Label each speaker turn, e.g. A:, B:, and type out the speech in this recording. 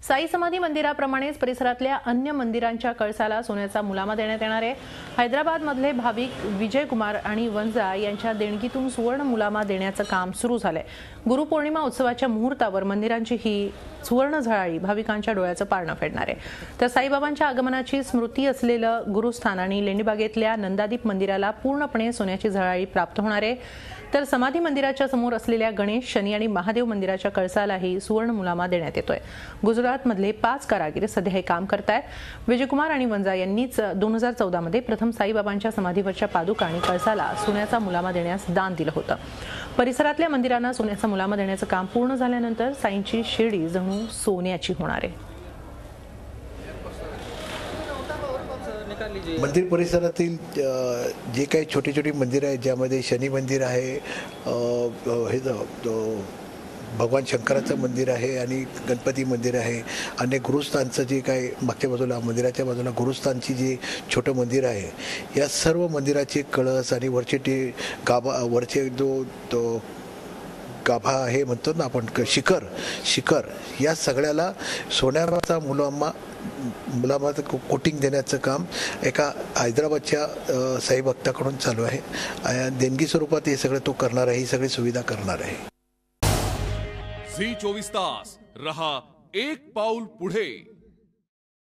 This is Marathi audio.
A: साई समाधी मंदिराप्रमाणेच परिसरातल्या अन्य मंदिरांच्या कळसाला सोन्याचा मुलामा देण्यात येणार आहे। हैदराबादमधले भाविक विजय कुमार आणि वंजा यांच्या देणगीतून सुवर्ण मुलामा देण्याचं काम सुरू झालंय। गुरुपौर्णिमा उत्सवाच्या मुहूर्तावर मंदिरांची ही सुवर्ण झळाळी भाविकांच्या डोळ्याचं पारणं फेडणार आहे। तर साईबाबांच्या आगमनाची स्मृती असलेलं गुरुस्थान आणि लेंडीबागेतल्या नंदादीप मंदिराला पूर्णपणे सोन्याची झळाळी प्राप्त होणार आहे। तर समाधी मंदिराच्या समोर असलेल्या गणेश, शनी आणि महादेव मंदिराच्या कळसालाही सुवर्ण मुलामा देण्यात येतोय। गुजरातमधले 5 कारागीर सध्या हे काम करतायत। विजयकुमार आणि वंजा यांनीच 2014 मध्ये प्रथम साईबाबांच्या समाधीवरच्या पादुका आणि कळसाला सोन्याचा मुलामा देण्यास दान दिलं होतं। परिसरातल्या मंदिरांना सोन्याचा मुलामा देण्याचं काम पूर्ण झाल्यानंतर साईंची शिर्डी जणू सोन्याची होणार आहे।
B: मंदिर परिसरातील जे काही छोटी छोटी मंदिर आहेत, ज्यामध्ये शनी मंदिर आहे, भगवान शंकराचं मंदिर आहे आणि गणपती मंदिर आहे, आणि गुरुस्थानचं जे काही मागच्या बाजूला मंदिराच्या बाजूला गुरुस्थानची जी छोटं मंदिर आहे, या सर्व मंदिराचे कळस आणि वरचे ते गाभा, वरचे जो गाभा आहे म्हणतो ना आपण, शिखर या सगळ्याला सोन्याचा मुलामाचं कोटिंग देण्याचं काम एका हैदराबादच्या साई भक्ताकडून चालू आहे। देणगी स्वरूपात हे सगळं तो करणार आहे, ही सगळी सुविधा करणार आहे।
C: झी 24 तास रहा एक पाऊल पुढे।